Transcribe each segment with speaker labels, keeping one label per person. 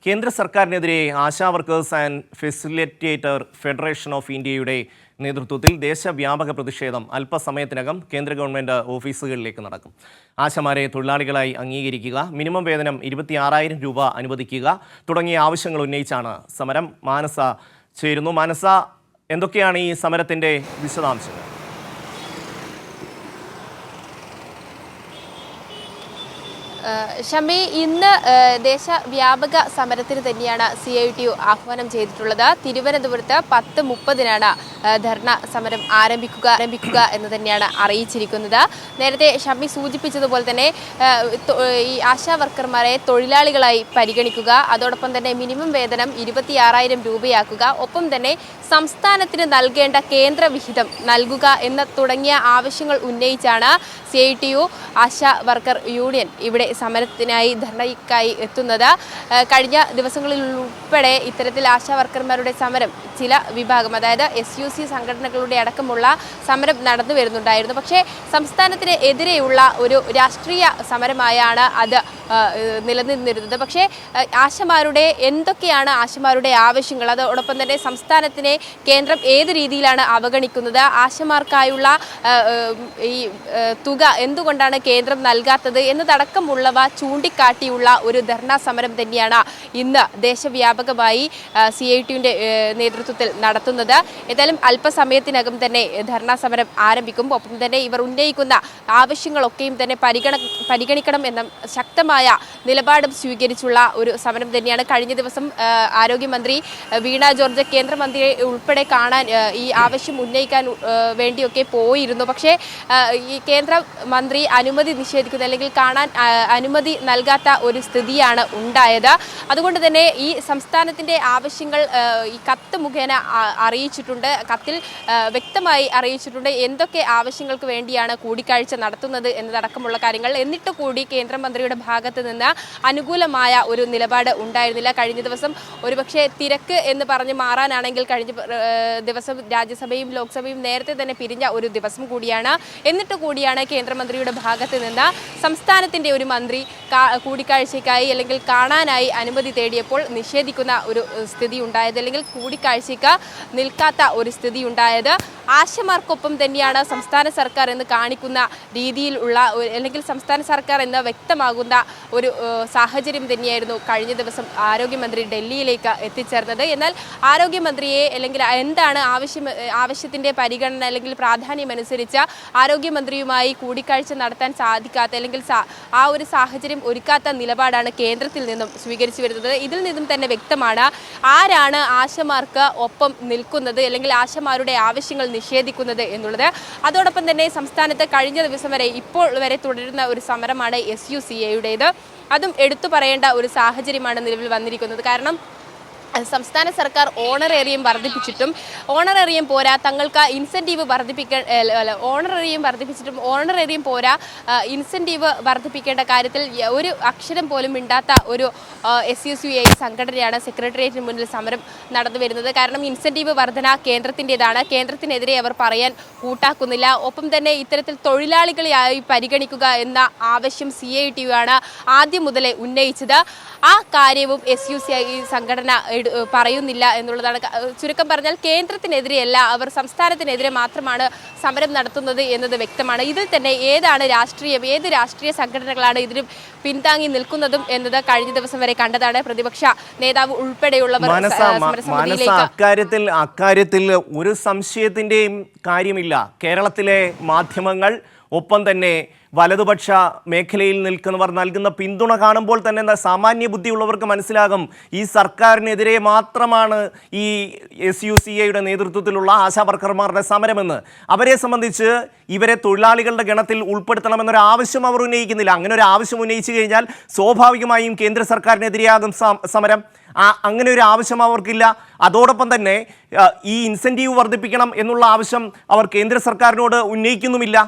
Speaker 1: കേന്ദ്ര സർക്കാരിനെതിരെ ASHA workers and facilitator federation of ഇന്ത്യയുടെ നേതൃത്വത്തിൽ ദേശവ്യാപക പ്രതിഷേധം അല്പസമയത്തിനകം കേന്ദ്ര ഗവൺമെൻറ് ഓഫീസുകളിലേക്ക് നടക്കും. ആശമാരെ തൊഴിലാളികളായി അംഗീകരിക്കുക, മിനിമം വേതനം 26,000 രൂപ അനുവദിക്കുക തുടങ്ങിയ ആവശ്യങ്ങൾ ഉന്നയിച്ചാണ് സമരം. മാനസ ചേരുന്നു. മാനസ, എന്തൊക്കെയാണ് ഈ സമരത്തിൻ്റെ വിശദാംശങ്ങൾ?
Speaker 2: ഷമി, ഇന്ന് ദേശവ്യാപക സമരത്തിന് തന്നെയാണ് CITU ആഹ്വാനം ചെയ്തിട്ടുള്ളത്. തിരുവനന്തപുരത്ത് 10:30-നാണ് ധർണ സമരം ആരംഭിക്കുക എന്ന് തന്നെയാണ് അറിയിച്ചിരിക്കുന്നത്. നേരത്തെ ഷമി സൂചിപ്പിച്ചതുപോലെ തന്നെ ഈ ആശാ വർക്കർമാരെ തൊഴിലാളികളായി പരിഗണിക്കുക, അതോടൊപ്പം തന്നെ മിനിമം വേതനം 26,000 രൂപയാക്കുക, ഒപ്പം തന്നെ സംസ്ഥാനത്തിന് നൽകേണ്ട കേന്ദ്ര വിഹിതം നൽകുക എന്ന തുടങ്ങിയ ആവശ്യങ്ങൾ ഉന്നയിച്ചാണ് CITU ആശാ വർക്കർ യൂണിയൻ ഇവിടെ സമരത്തിനായി ധർണയ്ക്കായി എത്തുന്നത്. കഴിഞ്ഞ ദിവസങ്ങളിൽ ഉൾപ്പെടെ ഇത്തരത്തിൽ ആശാ വർക്കർമാരുടെ സമരം ചില വിഭാഗം, അതായത് SUC സംഘടനകളുടെ അടക്കമുള്ള സമരം നടന്നു വരുന്നുണ്ടായിരുന്നു. പക്ഷേ സംസ്ഥാനത്തിന് എതിരെയുള്ള ഒരു രാഷ്ട്രീയ സമരമായാണ് അത് നിലനിന്നിരുന്നത്. പക്ഷേ എന്തൊക്കെയാണ് ആശമാരുടെ ആവശ്യങ്ങൾ, അതോടൊപ്പം തന്നെ സംസ്ഥാനത്തിനെ കേന്ദ്രം ഏത് രീതിയിലാണ് അവഗണിക്കുന്നത്, ആശമാർക്കായുള്ള ഈ തുക എന്തുകൊണ്ടാണ് കേന്ദ്രം നൽകാത്തത് എന്നതടക്കമുള്ളവ ചൂണ്ടിക്കാട്ടിയുള്ള ഒരു ധർണാ സമരം തന്നെയാണ് ഇന്ന് ദേശവ്യാപകമായി CITUവിൻ്റെ നേതൃത്വത്തിൽ നടത്തുന്നത്. ഏതായാലും അല്പസമയത്തിനകം തന്നെ ധർണാ സമരം ആരംഭിക്കും. ഒപ്പം തന്നെ ഇവർ ഉന്നയിക്കുന്ന ആവശ്യങ്ങളൊക്കെയും തന്നെ പരിഗണിക്കണം എന്ന ശക്തമായ നിലപാടും സ്വീകരിച്ചുള്ള ഒരു സമരം തന്നെയാണ്. കഴിഞ്ഞ ദിവസം ആരോഗ്യമന്ത്രി വീണ ജോർജ് കേന്ദ്രമന്ത്രിയെ ഉൾപ്പെടെ കാണാൻ ഈ ആവശ്യം ഉന്നയിക്കാൻ വേണ്ടിയൊക്കെ പോയിരുന്നു. പക്ഷേ ഈ കേന്ദ്രമന്ത്രി അനുമതി നിഷേധിക്കുന്ന, അല്ലെങ്കിൽ കാണാൻ അനുമതി നൽകാത്ത ഒരു സ്ഥിതിയാണ് ഉണ്ടായത്. അതുകൊണ്ട് തന്നെ ഈ സംസ്ഥാനത്തിൻ്റെ ആവശ്യങ്ങൾ ഈ കത്ത് മുഖേന അറിയിച്ചിട്ടുണ്ട്. കത്തിൽ വ്യക്തമായി അറിയിച്ചിട്ടുണ്ട് എന്തൊക്കെ ആവശ്യങ്ങൾക്ക് വേണ്ടിയാണ് കൂടിക്കാഴ്ച നടത്തുന്നത് എന്നതടക്കമുള്ള കാര്യങ്ങൾ. എന്നിട്ട് കൂടി കേന്ദ്രമന്ത്രിയുടെ ഭാഗത്ത് നിന്ന് അനുകൂലമായ ഒരു നിലപാട് ഉണ്ടായിരുന്നില്ല. കഴിഞ്ഞ ദിവസം ഒരുപക്ഷെ തിരക്ക് എന്ന് പറഞ്ഞ് മാറാനാണെങ്കിൽ കഴിഞ്ഞ ദിവസം രാജ്യസഭയും ലോക്സഭയും നേരത്തെ തന്നെ പിരിഞ്ഞ ഒരു ദിവസം കൂടിയാണ്. എന്നിട്ട് കൂടിയാണ് കേന്ദ്രമന്ത്രിയുടെ ഭാഗത്ത് നിന്ന് സംസ്ഥാനത്തിൻ്റെ ഒരു മന്ത്രി കൂടിക്കാഴ്ചയ്ക്കായി അല്ലെങ്കിൽ കാണാനായി അനുമതി തേടിയപ്പോൾ നിഷേധിക്കുന്ന ഒരു സ്ഥിതി ഉണ്ടായത്, അല്ലെങ്കിൽ കൂടിക്കാഴ്ചയ്ക്ക് നിൽക്കാത്ത ഒരു സ്ഥിതി ഉണ്ടായത്. ആശമാർക്കൊപ്പം തന്നെയാണ് സംസ്ഥാന സർക്കാർ എന്ന് കാണിക്കുന്ന രീതിയിലുള്ള, അല്ലെങ്കിൽ സംസ്ഥാന സർക്കാർ എന്ന് വ്യക്തമാകുന്ന ഒരു സാഹചര്യം തന്നെയായിരുന്നു കഴിഞ്ഞ ദിവസം ആരോഗ്യമന്ത്രി ഡൽഹിയിലേക്ക് എത്തിച്ചേർന്നത്. എന്നാൽ ആരോഗ്യമന്ത്രിയെ, അല്ലെങ്കിൽ എന്താണ് ആവശ്യത്തിൻ്റെ പരിഗണന അല്ലെങ്കിൽ പ്രാധാന്യമനുസരിച്ച് ആരോഗ്യമന്ത്രിയുമായി കൂടിക്കാഴ്ച നടത്താൻ സാധിക്കാത്ത, അല്ലെങ്കിൽ ആ ഒരു സാഹചര്യം ഒരുക്കാത്ത നിലപാടാണ് കേന്ദ്രത്തിൽ നിന്നും സ്വീകരിച്ചു വരുന്നത്. ഇതിൽ നിന്നും തന്നെ വ്യക്തമാണ് ആരാണ് ആശമാർക്ക് ഒപ്പം നിൽക്കുന്നത്, അല്ലെങ്കിൽ ആശമാരുടെ ആവശ്യങ്ങൾ നിഷേധിക്കുന്നത് എന്നുള്ളത്. അതോടൊപ്പം തന്നെ സംസ്ഥാനത്ത് കഴിഞ്ഞ ദിവസം വരെ, ഇപ്പോൾ വരെ തുടരുന്ന ഒരു സമരമാണ് SUCA-യുടേത്. അതും എടുത്തു പറയേണ്ട ഒരു സാഹചര്യമാണ് നിലവിൽ വന്നിരിക്കുന്നത്. കാരണം സംസ്ഥാന സർക്കാർ ഓണറേറിയം വർദ്ധിപ്പിച്ചിട്ടും ഓണറേറിയം പോരാ, തങ്ങൾക്ക് ഇൻസെൻറ്റീവ് വർദ്ധിപ്പിച്ചിട്ടും ഓണറേറിയം പോരാ, ഇൻസെൻറ്റീവ് വർദ്ധിപ്പിക്കേണ്ട കാര്യത്തിൽ ഒരു അക്ഷരം പോലും മിണ്ടാത്ത ഒരു SUCA സംഘടനയാണ് സെക്രട്ടേറിയറ്റിന് മുന്നിൽ സമരം നടന്നു വരുന്നത്. കാരണം ഇൻസെൻറ്റീവ് വർധന കേന്ദ്രത്തിൻ്റെതാണ്, കേന്ദ്രത്തിനെതിരെ അവർ പറയാൻ കൂട്ടാക്കുന്നില്ല. ഒപ്പം തന്നെ ഇത്തരത്തിൽ തൊഴിലാളികളെയായി പരിഗണിക്കുക എന്ന ആവശ്യം CITU ആണ് ആദ്യം മുതലേ ഉന്നയിച്ചത്. ആ കാര്യവും SUCA സംഘടന പറയുന്നില്ല എന്നുള്ളതാണ്. ചുരുക്കം പറഞ്ഞാൽ കേന്ദ്രത്തിനെതിരെയല്ല, അവർ സംസ്ഥാനത്തിനെതിരെ മാത്രമാണ് സമരം നടത്തുന്നത് എന്നത് വ്യക്തമാണ്. ഇതിൽ തന്നെ ഏത് രാഷ്ട്രീയ സംഘടനകളാണ് ഇതിന് പിന്താങ്ങി നിൽക്കുന്നതും എന്നത് കഴിഞ്ഞ ദിവസം വരെ കണ്ടതാണ്. പ്രതിപക്ഷ നേതാവ് ഉൾപ്പെടെയുള്ളവർ
Speaker 1: അക്കാര്യത്തിൽ ഒരു സംശയത്തിൻ്റെയും കാര്യമില്ല. കേരളത്തിലെ മാധ്യമങ്ങൾ, ഒപ്പം തന്നെ വലതുപക്ഷ മേഖലയിൽ നിൽക്കുന്നവർ നൽകുന്ന പിന്തുണ കാണുമ്പോൾ തന്നെ സാമാന്യ ബുദ്ധിയുള്ളവർക്ക് മനസ്സിലാകും ഈ സർക്കാരിനെതിരെ മാത്രമാണ് ഈ SUCA-യുടെ നേതൃത്വത്തിലുള്ള ആശാ വർക്കർമാരുടെ സമരമെന്ന്. അവരെ സംബന്ധിച്ച് ഇവരെ തൊഴിലാളികളുടെ ഗണത്തിൽ ഉൾപ്പെടുത്തണമെന്നൊരു ആവശ്യം അവർ ഉന്നയിക്കുന്നില്ല. അങ്ങനെ ഒരു ആവശ്യം ഉന്നയിച്ചു കഴിഞ്ഞാൽ സ്വാഭാവികമായും കേന്ദ്ര സർക്കാരിനെതിരെയാകും സമരം. അങ്ങനെ ഒരു ആവശ്യം അവർക്കില്ല. അതോടൊപ്പം തന്നെ ഈ ഇൻസെൻറ്റീവ് വർദ്ധിപ്പിക്കണം എന്നുള്ള ആവശ്യം അവർ കേന്ദ്ര സർക്കാരിനോട് ഉന്നയിക്കുന്നുമില്ല.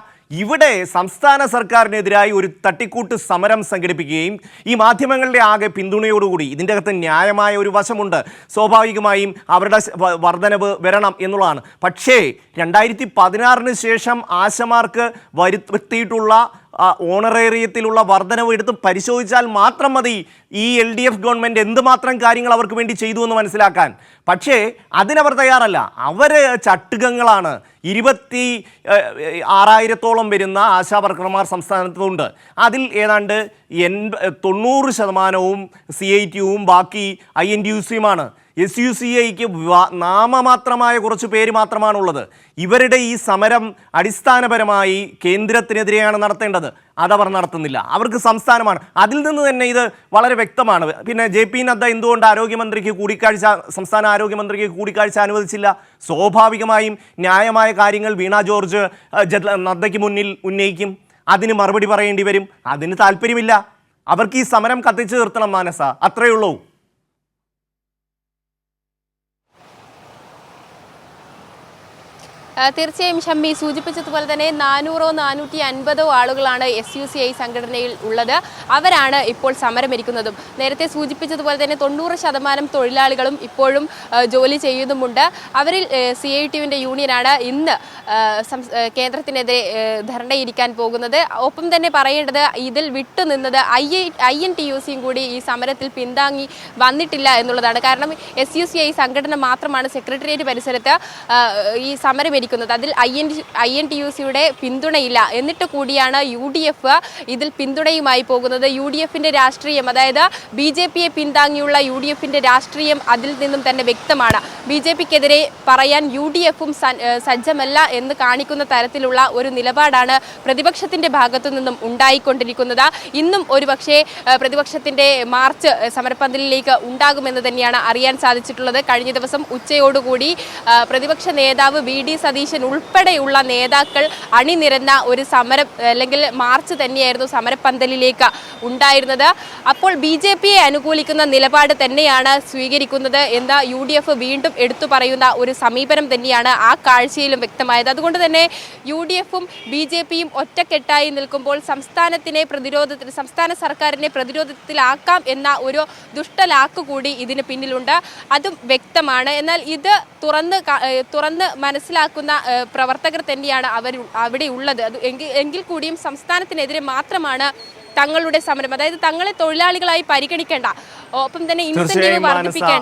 Speaker 1: ഇവിടെ സംസ്ഥാന സർക്കാരിനെതിരായി ഒരു തട്ടിക്കൂട്ട് സമരം സംഘടിപ്പിക്കുകയും ഈ മാധ്യമങ്ങളുടെ ആകെ പിന്തുണയോടുകൂടി, ഇതിൻ്റെ അകത്ത് ന്യായമായ ഒരു വശമുണ്ട്, സ്വാഭാവികമായും അവരുടെ വർധനവ് വരണം എന്നുള്ളതാണ്. പക്ഷേ 2016 ശേഷം ആശമാർക്ക് വരുത്തിയിട്ടുള്ള ഓണറേറിയത്തിലുള്ള വർധനവ് എടുത്ത് പരിശോധിച്ചാൽ മാത്രം മതി ഈ LDF ഗവൺമെൻറ് എന്തുമാത്രം കാര്യങ്ങൾ അവർക്ക് വേണ്ടി ചെയ്തു എന്ന് മനസ്സിലാക്കാൻ. പക്ഷേ അതിനവർ തയ്യാറല്ല. അവർ ചട്ടുകങ്ങളാണ്. 26,000-ഓളം വരുന്ന ആശാവർക്കർമാർ സംസ്ഥാനത്തുണ്ട്. അതിൽ ഏതാണ്ട് 90% CITUവും ബാക്കി INTUCയുമാണ്. SUCIക്ക് നാമമാത്രമായ കുറച്ച് പേര് മാത്രമാണുള്ളത്. ഇവരുടെ ഈ സമരം അടിസ്ഥാനപരമായി കേന്ദ്രത്തിനെതിരെയാണ് നടത്തേണ്ടത്. അതവർ നടത്തുന്നില്ല. അവർക്ക് സംസ്ഥാനമാണ്. അതിൽ നിന്ന് തന്നെ ഇത് വളരെ വ്യക്തമാണ്. പിന്നെ JP നദ്ദ എന്തുകൊണ്ട് സംസ്ഥാന ആരോഗ്യമന്ത്രിക്ക് കൂടിക്കാഴ്ച അനുവദിച്ചില്ല? സ്വാഭാവികമായും ന്യായമായ കാര്യങ്ങൾ വീണ ജോർജ് നദ്ദയ്ക്ക് മുന്നിൽ ഉന്നയിക്കും. അതിന് മറുപടി പറയേണ്ടി വരും. അതിന് താല്പര്യമില്ല. അവർക്ക് ഈ സമരം കത്തിച്ചു നിർത്തണം മാനസ, അത്രയേ ഉള്ളൂ.
Speaker 2: തീർച്ചയായും ഷമ്മി സൂചിപ്പിച്ചതുപോലെ തന്നെ 400-450 ആളുകളാണ് SUCI സംഘടനയിൽ ഉള്ളത്. അവരാണ് ഇപ്പോൾ സമരമിരിക്കുന്നതും. നേരത്തെ സൂചിപ്പിച്ചതുപോലെ തന്നെ 90% തൊഴിലാളികളും ഇപ്പോഴും ജോലി ചെയ്യുന്നുമുണ്ട്. അവരിൽ CITUവിൻ്റെ യൂണിയനാണ് ഇന്ന് കേന്ദ്രത്തിനെതിരെ ധർണയിരിക്കാൻ പോകുന്നത്. ഒപ്പം തന്നെ പറയേണ്ടത് ഇതിൽ വിട്ടുനിന്നത് INTUCയും കൂടി ഈ സമരത്തിൽ പിന്താങ്ങി വന്നിട്ടില്ല എന്നുള്ളതാണ്. കാരണം SUCI സംഘടന മാത്രമാണ് സെക്രട്ടേറിയറ്റ് പരിസരത്ത് ഈ സമരം അതിൽ INTUCയുടെ പിന്തുണയില്ല. എന്നിട്ട് കൂടിയാണ് UDF ഇതിൽ പിന്തുണയുമായി പോകുന്നത്. UDFിന്റെ രാഷ്ട്രീയം, അതായത് BJPയെ പിന്താങ്ങിയുള്ള UDFിന്റെ രാഷ്ട്രീയം അതിൽ നിന്നും തന്നെ വ്യക്തമാണ്. BJPക്കെതിരെ പറയാൻ UDFും സജ്ജമല്ല എന്ന് കാണിക്കുന്ന തരത്തിലുള്ള ഒരു നിലപാടാണ് പ്രതിപക്ഷത്തിന്റെ ഭാഗത്തു നിന്നും ഉണ്ടായിക്കൊണ്ടിരിക്കുന്നത്. ഇന്നും ഒരുപക്ഷെ പ്രതിപക്ഷത്തിന്റെ മാർച്ച് സമരപ്പന്തലിലേക്ക് ഉണ്ടാകുമെന്ന് തന്നെയാണ് അറിയാൻ സാധിച്ചിട്ടുള്ളത്. കഴിഞ്ഞ ദിവസം ഉച്ചയോടുകൂടി പ്രതിപക്ഷ നേതാവ് VD സതീശൻ ഉൾപ്പെടെയുള്ള നേതാക്കൾ അണിനിരന്ന ഒരു സമരം അല്ലെങ്കിൽ മാർച്ച് തന്നെയായിരുന്നു സമരപ്പന്തലിലേക്ക് ഉണ്ടായിരുന്നത്. അപ്പോൾ BJPയെ അനുകൂലിക്കുന്ന നിലപാട് തന്നെയാണ് സ്വീകരിക്കുന്നത് എന്ന UDF വീണ്ടും എടുത്തു പറയുന്ന ഒരു സമീപനം തന്നെയാണ് ആ കാഴ്ചയിലും വ്യക്തമായത്. അതുകൊണ്ട് തന്നെ UDFും BJPയും ഒറ്റക്കെട്ടായി നിൽക്കുമ്പോൾ സംസ്ഥാന സർക്കാരിനെ പ്രതിരോധത്തിലാക്കാം എന്ന ഒരു ദുഷ്ടലാക്ക് കൂടി ഇതിന് പിന്നിലുണ്ട്. അതും വ്യക്തമാണ്. എന്നാൽ ഇത് തുറന്ന് മനസ്സിലാക്കുന്ന പ്രവർത്തകർ തന്നെയാണ് അവിടെ ഉള്ളത്. എങ്കിൽ കൂടിയും സംസ്ഥാനത്തിനെതിരെ മാത്രമാണ് തങ്ങളുടെ സമരം. അതായത് തങ്ങളെ തൊഴിലാളികളായി പരിഗണിക്കേണ്ട, ഒപ്പം തന്നെ ഇൻസെന്റീവ് വർദ്ധിപ്പിക്കേണ്ട